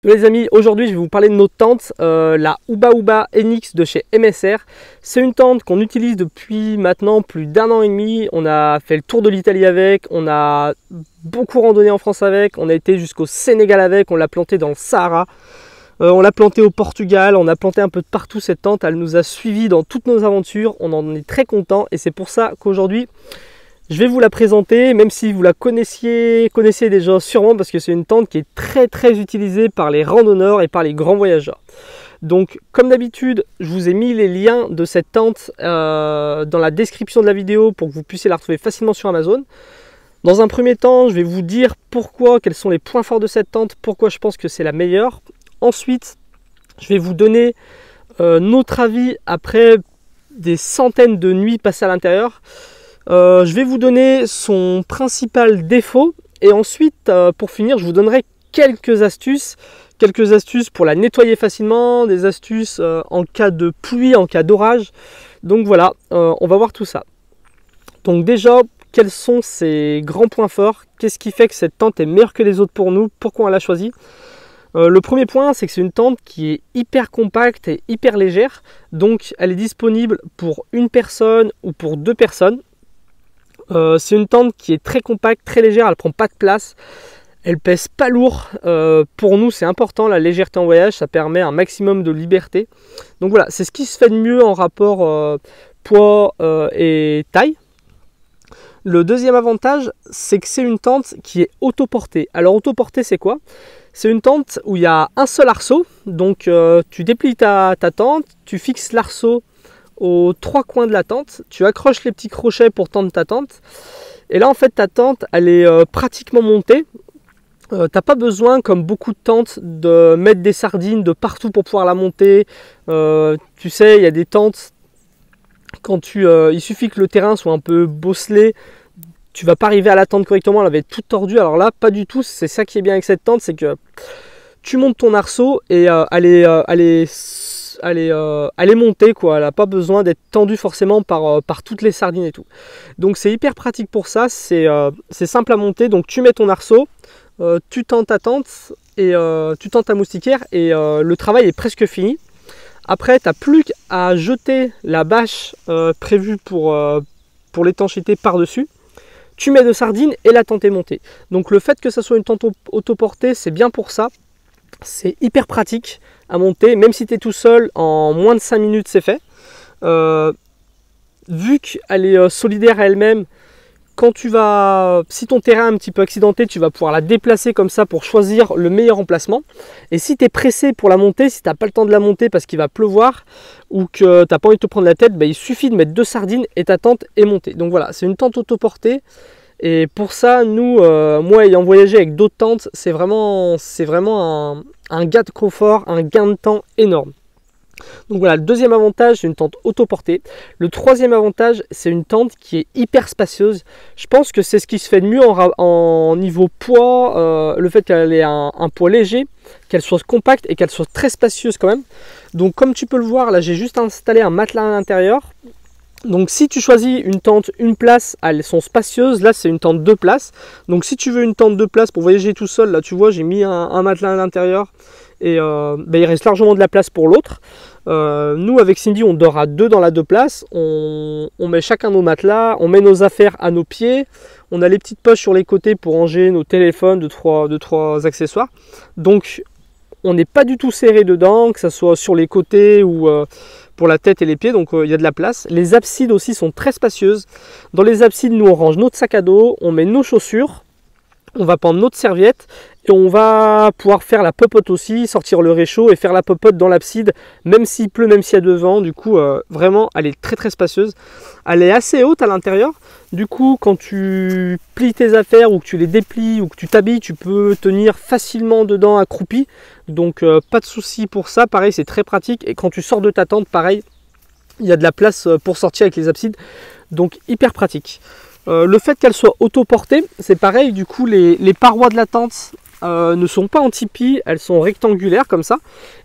Les amis, aujourd'hui je vais vous parler de notre tente, la Uba Uba NX de chez MSR. C'est une tente qu'on utilise depuis maintenant plus d'1 an et demi. On a fait le tour de l'Italie avec, on a beaucoup randonné en France avec, on a été jusqu'au Sénégal avec, on l'a plantée dans le Sahara, on l'a plantée au Portugal, on a planté un peu de partout cette tente. Elle nous a suivis dans toutes nos aventures, on en est très content et c'est pour ça qu'aujourd'hui je vais vous la présenter, même si vous la connaissez déjà sûrement, parce que c'est une tente qui est très utilisée par les randonneurs et par les grands voyageurs. Donc comme d'habitude, je vous ai mis les liens de cette tente dans la description de la vidéo pour que vous puissiez la retrouver facilement sur Amazon. Dans un premier temps, je vais vous dire pourquoi, quels sont les points forts de cette tente, pourquoi je pense que c'est la meilleure. Ensuite, je vais vous donner notre avis après des centaines de nuits passées à l'intérieur. Je vais vous donner son principal défaut et ensuite pour finir je vous donnerai quelques astuces pour la nettoyer facilement, des astuces en cas de pluie, en cas d'orage. Donc voilà, on va voir tout ça. Donc déjà, quels sont ses grands points forts? Qu'est-ce qui fait que cette tente est meilleure que les autres pour nous? Pourquoi on l'a choisie? Le premier point, c'est que c'est une tente qui est hyper compacte et hyper légère. Donc elle est disponible pour une personne ou pour deux personnes. C'est une tente qui est très compacte, très légère, elle prend pas de place, elle pèse pas lourd. Pour nous c'est important, la légèreté en voyage, ça permet un maximum de liberté. Donc voilà, c'est ce qui se fait de mieux en rapport poids et taille. Le deuxième avantage, c'est que c'est une tente qui est autoportée. Alors autoportée c'est quoi? C'est une tente où il y a un seul arceau, donc tu déplies ta tente, tu fixes l'arceau aux trois coins de la tente, tu accroches les petits crochets pour tendre ta tente et là en fait ta tente elle est pratiquement montée. T'as pas besoin comme beaucoup de tentes de mettre des sardines de partout pour pouvoir la monter. Tu sais, il y a des tentes quand il suffit que le terrain soit un peu bosselé, tu vas pas arriver à la tente correctement, elle va être toute tordue. Alors là pas du tout, c'est ça qui est bien avec cette tente, c'est que tu montes ton arceau et elle est montée quoi, elle n'a pas besoin d'être tendue forcément par toutes les sardines et tout. Donc c'est hyper pratique pour ça, c'est simple à monter. Donc tu mets ton arceau, tu tends ta tente et tu tends ta moustiquaire et le travail est presque fini. Après tu n'as plus qu'à jeter la bâche prévue pour l'étanchéité par-dessus. Tu mets de sardines et la tente est montée. Donc le fait que ça soit une tente autoportée, c'est bien pour ça. C'est hyper pratique à monter, même si tu es tout seul, en moins de 5 minutes c'est fait. Vu qu'elle est solidaire à elle-même, si ton terrain est un petit peu accidenté, tu vas pouvoir la déplacer comme ça pour choisir le meilleur emplacement. Et si tu es pressé pour la monter, si tu n'as pas le temps de la monter parce qu'il va pleuvoir ou que tu n'as pas envie de te prendre la tête, il suffit de mettre deux sardines et ta tente est montée. Donc voilà, c'est une tente autoportée. Et pour ça, nous, moi ayant voyagé avec d'autres tentes, c'est vraiment un gain de confort, un gain de temps énorme. Donc voilà, le deuxième avantage, c'est une tente autoportée. Le troisième avantage, c'est une tente qui est hyper spacieuse. Je pense que c'est ce qui se fait de mieux en niveau poids, le fait qu'elle ait un poids léger, qu'elle soit compacte et qu'elle soit très spacieuse quand même. Donc comme tu peux le voir, là j'ai juste installé un matelas à l'intérieur. Donc si tu choisis une tente une place, elles sont spacieuses. Là c'est une tente deux places. Donc si tu veux une tente deux places pour voyager tout seul, là tu vois j'ai mis un matelas à l'intérieur. Et il reste largement de la place pour l'autre. Nous avec Cindy on dort à deux dans la deux places. On met chacun nos matelas, on met nos affaires à nos pieds. On a les petites poches sur les côtés pour ranger nos téléphones, deux, trois accessoires. Donc on n'est pas du tout serré dedans, que ce soit sur les côtés ou pour la tête et les pieds, donc il y a de la place. Les absides aussi sont très spacieuses. Dans les absides, nous on range notre sac à dos, on met nos chaussures, on va prendre notre serviette et on va pouvoir faire la popote aussi, sortir le réchaud et faire la popote dans l'abside, même s'il pleut, même s'il y a devant. Du coup, vraiment, elle est très spacieuse. Elle est assez haute à l'intérieur. Du coup, quand tu plies tes affaires ou que tu les déplies ou que tu t'habilles, tu peux tenir facilement dedans accroupi. Donc, pas de souci pour ça. Pareil, c'est très pratique. Et quand tu sors de ta tente, pareil, il y a de la place pour sortir avec les absides. Donc, hyper pratique. Le fait qu'elle soit autoportée, c'est pareil. Du coup, les parois de la tente ne sont pas en tipi, elles sont rectangulaires comme ça.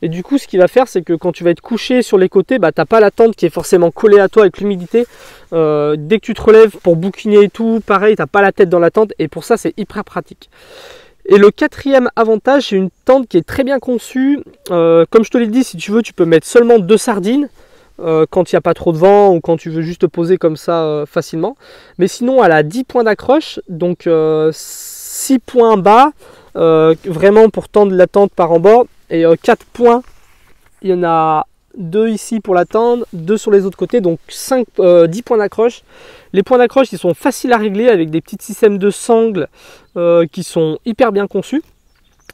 Et du coup, ce qu'il va faire, c'est que quand tu vas être couché sur les côtés, t'as pas la tente qui est forcément collée à toi avec l'humidité. Dès que tu te relèves pour bouquiner et tout, pareil, t'as pas la tête dans la tente. Et pour ça, c'est hyper pratique. Et le quatrième avantage, c'est une tente qui est très bien conçue. Comme je te l'ai dit, si tu veux, tu peux mettre seulement 2 sardines quand il n'y a pas trop de vent ou quand tu veux juste te poser comme ça facilement. Mais sinon, elle a 10 points d'accroche, donc 6 points bas, vraiment pour tendre la tente par en bord, et 4 points. Il y en a 2 ici pour la tendre, 2 sur les autres côtés, donc 10 points d'accroche. Les points d'accroche, ils sont faciles à régler avec des petits systèmes de sangles qui sont hyper bien conçus.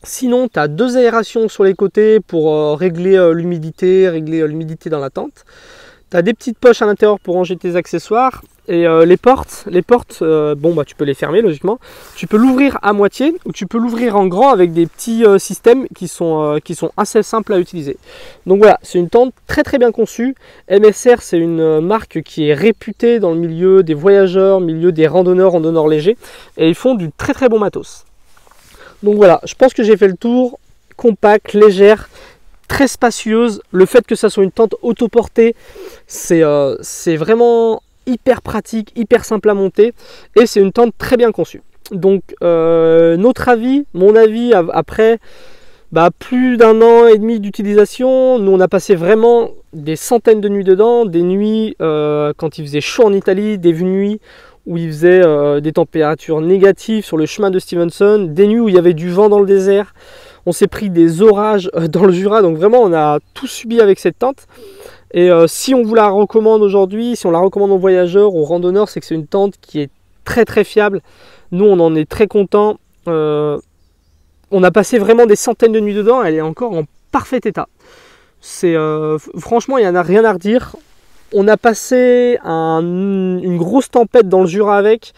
Sinon, tu as 2 aérations sur les côtés pour régler l'humidité, dans la tente. Tu as des petites poches à l'intérieur pour ranger tes accessoires. Et les portes, bon bah tu peux les fermer logiquement. Tu peux l'ouvrir à moitié ou tu peux l'ouvrir en grand avec des petits systèmes qui sont assez simples à utiliser. Donc voilà, c'est une tente très très bien conçue. MSR, c'est une marque qui est réputée dans le milieu des voyageurs, milieu des randonneurs légers. Et ils font du très très bon matos. Donc voilà, je pense que j'ai fait le tour. Compacte, légère, très spacieuse. Le fait que ça soit une tente autoportée, c'est vraiment hyper pratique, hyper simple à monter, et c'est une tente très bien conçue. Donc mon avis après plus d'1 an et demi d'utilisation, nous on a passé vraiment des centaines de nuits dedans, des nuits quand il faisait chaud en Italie, des nuits où il faisait des températures négatives sur le chemin de Stevenson, des nuits où il y avait du vent dans le désert, on s'est pris des orages dans le Jura, donc vraiment on a tout subi avec cette tente. Et si on vous la recommande aujourd'hui, si on la recommande aux voyageurs, aux randonneurs, c'est que c'est une tente qui est très très fiable. Nous on en est très contents. On a passé vraiment des centaines de nuits dedans, elle est encore en parfait état. Franchement, il n'y en a rien à redire. On a passé une grosse tempête dans le Jura avec.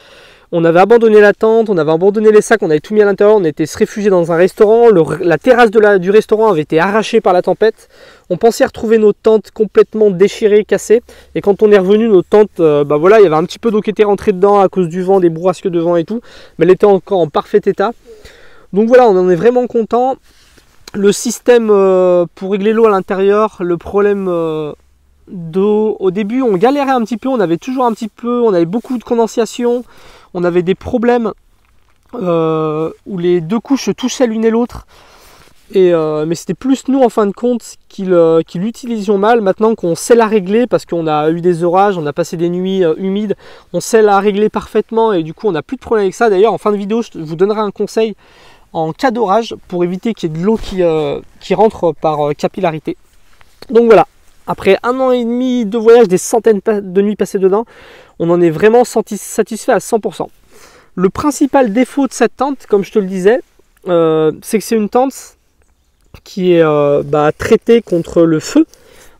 On avait abandonné la tente, on avait abandonné les sacs, on avait tout mis à l'intérieur, on était se réfugier dans un restaurant. La terrasse du restaurant avait été arrachée par la tempête. On pensait retrouver nos tentes complètement déchirées, cassées. Et quand on est revenu, nos tentes, voilà, il y avait un petit peu d'eau qui était rentrée dedans à cause du vent, des bourrasques de vent et tout. Mais elle était encore en parfait état. Donc voilà, on en est vraiment content. Le système pour régler l'eau à l'intérieur, le problème d'eau, au début on galérait un petit peu, on avait beaucoup de condensation. On avait des problèmes où les 2 couches se touchaient l'une et l'autre. Mais c'était plus nous en fin de compte qui l'utilisions mal. Maintenant qu'on sait la régler, parce qu'on a eu des orages, on a passé des nuits humides, on sait la régler parfaitement et du coup on n'a plus de problème avec ça. D'ailleurs en fin de vidéo je vous donnerai un conseil en cas d'orage pour éviter qu'il y ait de l'eau qui rentre par capillarité. Donc voilà, après 1 an et demi de voyage, des centaines de nuits passées dedans, on en est vraiment satisfait à 100%. Le principal défaut de cette tente, comme je te le disais, c'est que c'est une tente qui est traitée contre le feu.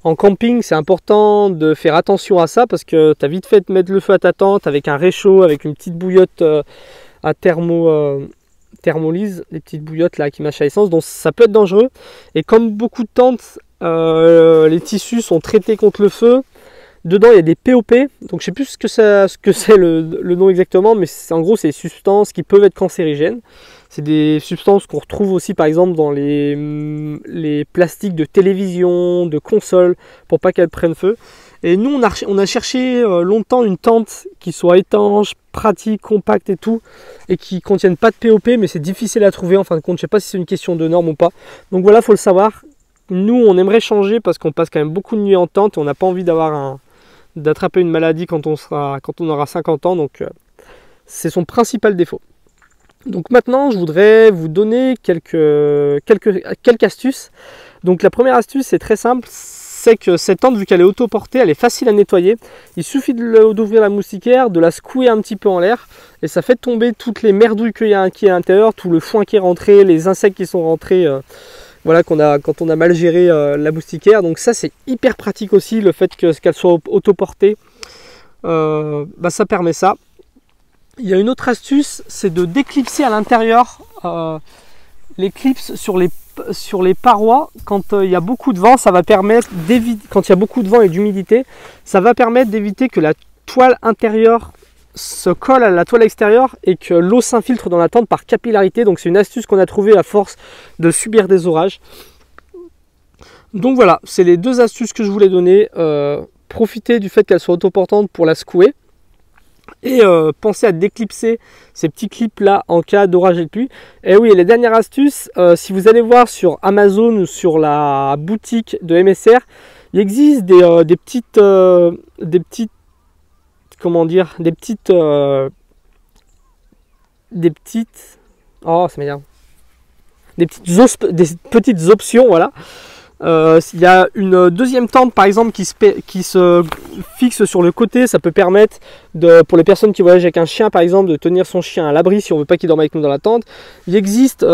En camping, c'est important de faire attention à ça parce que tu as vite fait de mettre le feu à ta tente avec un réchaud, avec une petite bouillotte à thermolyse, les petites bouillottes là qui mâchent à essence, donc ça peut être dangereux. Et comme beaucoup de tentes, les tissus sont traités contre le feu. Dedans il y a des POP, donc je sais plus ce que c'est le nom exactement, mais en gros c'est des substances qui peuvent être cancérigènes. C'est des substances qu'on retrouve aussi par exemple dans les plastiques de télévision, de console, pour pas qu'elles prennent feu. Et nous on a cherché longtemps une tente qui soit étanche, pratique, compacte et tout, et qui contienne pas de POP, mais c'est difficile à trouver en fin de compte. Je sais pas si c'est une question de norme ou pas. Donc voilà, faut le savoir. Nous on aimerait changer parce qu'on passe quand même beaucoup de nuits en tente et on n'a pas envie d'attraper une maladie quand on aura 50 ans, donc c'est son principal défaut. Donc maintenant je voudrais vous donner quelques astuces. Donc la première astuce, c'est très simple, c'est que cette tente, vu qu'elle est autoportée, elle est facile à nettoyer. Il suffit d'ouvrir la moustiquaire, de la secouer un petit peu en l'air et ça fait tomber toutes les merdouilles qu'il y a à l'intérieur, tout le foin qui est rentré, les insectes qui sont rentrés voilà, quand on a mal géré la moustiquaire. Donc ça c'est hyper pratique aussi, le fait qu'elle soit autoportée, ça permet ça. Il y a une autre astuce, c'est de déclipser à l'intérieur les clips sur les parois. Quand il y a beaucoup de vent, ça va permettre d'éviter, quand il y a beaucoup de vent et d'humidité, ça va permettre d'éviter que la toile intérieure se colle à la toile extérieure et que l'eau s'infiltre dans la tente par capillarité. Donc c'est une astuce qu'on a trouvée à force de subir des orages. Donc voilà, c'est les 2 astuces que je voulais donner. Profitez du fait qu'elle soit autoportante pour la secouer. Et pensez à déclipser ces petits clips là en cas d'orage et de pluie. Et oui, et les dernières astuces, si vous allez voir sur Amazon ou sur la boutique de MSR, il existe des petites comment dire, oh ça m'énerve, des petites options, voilà. Il y a une deuxième tente par exemple qui se fixe sur le côté. Ça peut permettre pour les personnes qui voyagent avec un chien par exemple de tenir son chien à l'abri si on veut pas qu'il dorme avec nous dans la tente. Il existe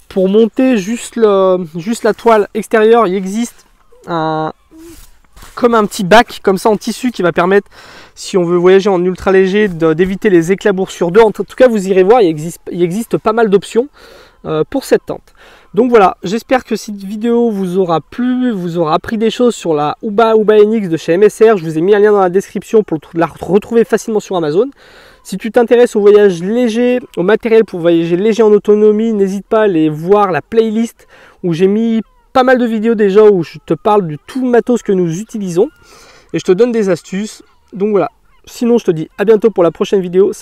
pour monter juste la toile extérieure, il existe comme un petit bac comme ça en tissu qui va permettre, si on veut voyager en ultra léger, d'éviter les éclaboursures d'eau. En tout cas vous irez voir, il existe pas mal d'options pour cette tente. Donc voilà, j'espère que cette vidéo vous aura plu, vous aura appris des choses sur la Uba NX de chez MSR. Je vous ai mis un lien dans la description pour la retrouver facilement sur Amazon. Si tu t'intéresses au voyage léger, au matériel pour voyager léger en autonomie, n'hésite pas à aller voir la playlist où j'ai mis pas mal de vidéos déjà où je te parle de tout le matos que nous utilisons et je te donne des astuces. Donc voilà, sinon je te dis à bientôt pour la prochaine vidéo.